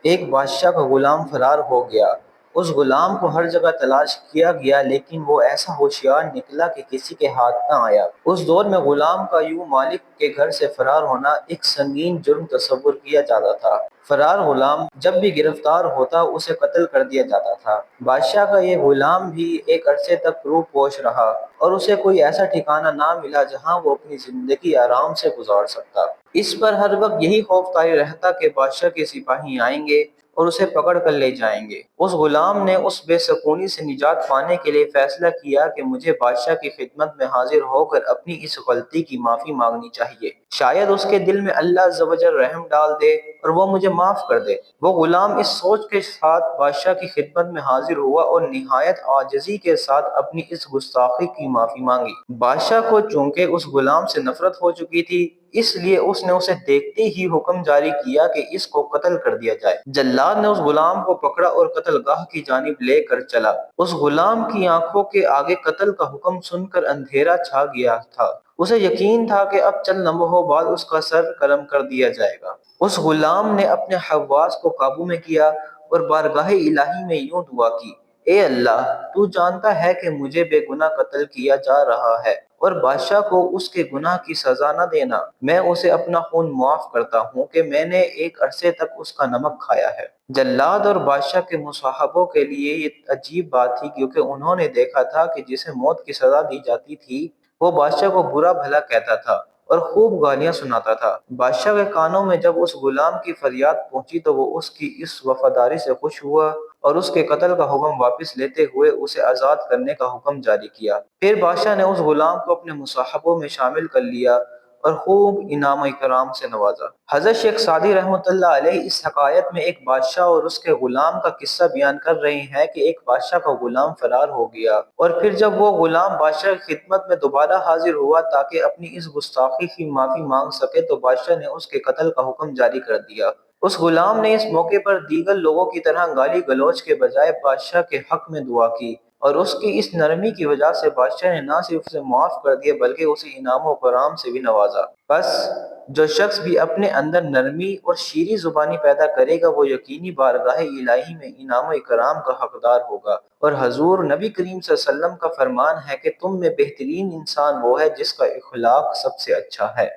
ایک بادشاہ کا غلام فرار ہو گیا۔ اس غلام کو ہر جگہ تلاش کیا گیا لیکن وہ ایسا ہوشیار نکلا کہ کسی کے ہاتھ نہ آیا۔ اس دور میں غلام کا یوں مالک کے گھر سے فرار ہونا ایک سنگین جرم تصور کیا جاتا تھا۔ فرار غلام جب بھی گرفتار ہوتا اسے قتل کر دیا جاتا تھا۔ بادشاہ کا یہ غلام بھی ایک عرصے تک روح پوش رہا اور اسے کوئی ایسا ٹھکانہ نہ ملا جہاں وہ اپنی زندگی آرام سے گزار سکتا۔ اس پر ہر وقت یہی خوف طاری رہتا کہ بادشاہ کے سپاہی آئیں گے اور اسے پکڑ کر لے جائیں گے۔ اس غلام نے اس بے سکونی سے نجات پانے کے لیے فیصلہ کیا کہ مجھے بادشاہ کی خدمت میں حاضر ہو کر اپنی اس غلطی کی معافی مانگنی چاہیے۔ شاید اس کے دل میں اللہ عز و جل رحم ڈال دے اور وہ مجھے معاف کر دے۔ وہ غلام اس سوچ کے ساتھ بادشاہ کی خدمت میں حاضر ہوا اور نہایت عاجزی کے ساتھ اپنی اس گستاخی کی معافی مانگی۔ بادشاہ کو چونکہ اس غلام سے نفرت ہو چکی تھی، اس لیے اس نے اسے دیکھتے ہی حکم جاری کیا کہ اس کو قتل کر دیا جائے۔ جلاد نے اس غلام کو پکڑا اور قتل گاہ کی جانب لے کر چلا۔ اس غلام کی آنکھوں کے آگے قتل کا حکم سن کر اندھیرا چھا گیا تھا۔ اسے یقین تھا کہ اب چند لمحوں بعد اس کا سر قلم کر دیا جائے گا۔ اس غلام نے اپنے حواس کو قابو میں کیا اور بارگاہ الہی میں یوں دعا کی: اے اللہ، تو جانتا ہے کہ مجھے بے گناہ قتل کیا جا رہا ہے اور بادشاہ کو اس کے گناہ کی سزا نہ دینا۔ میں اسے اپنا خون معاف کرتا ہوں کہ میں نے ایک عرصے تک اس کا نمک کھایا ہے۔ جلاد اور بادشاہ کے مصاحبوں کے لیے یہ عجیب بات تھی کیونکہ انہوں نے دیکھا تھا کہ جسے موت کی سزا دی جاتی تھی وہ بادشاہ کو برا بھلا کہتا تھا اور خوب گالیاں سناتا تھا۔ بادشاہ کے کانوں میں جب اس غلام کی فریاد پہنچی تو وہ اس کی اس وفاداری سے خوش ہوا اور اس کے قتل کا حکم واپس لیتے ہوئے اسے آزاد کرنے کا حکم جاری کیا۔ پھر بادشاہ نے اس غلام کو اپنے مصاحبوں میں شامل کر لیا اور خوب انعام و اکرام سے نوازا۔ حضرت شیخ سعدی رحمۃ اللہ علیہ اس حکایت میں ایک بادشاہ اور اس کے غلام کا قصہ بیان کر رہے ہیں کہ ایک بادشاہ کا غلام فرار ہو گیا اور پھر جب وہ غلام بادشاہ کی خدمت میں دوبارہ حاضر ہوا تاکہ اپنی اس گستاخی کی معافی مانگ سکے تو بادشاہ نے اس کے قتل کا حکم جاری کر دیا۔ اس غلام نے اس موقع پر دیگر لوگوں کی طرح گالی گلوچ کے بجائے بادشاہ کے حق میں دعا کی اور اس کی اس نرمی کی وجہ سے بادشاہ نے نہ صرف اسے معاف کر دیا بلکہ اسے انعام و کرام سے بھی نوازا۔ بس جو شخص بھی اپنے اندر نرمی اور شیریں زبانی پیدا کرے گا وہ یقینی بارگاہ الہی میں انعام و اکرام کا حقدار ہوگا۔ اور حضور نبی کریم صلی اللہ علیہ وسلم کا فرمان ہے کہ تم میں بہترین انسان وہ ہے جس کا اخلاق سب سے اچھا ہے۔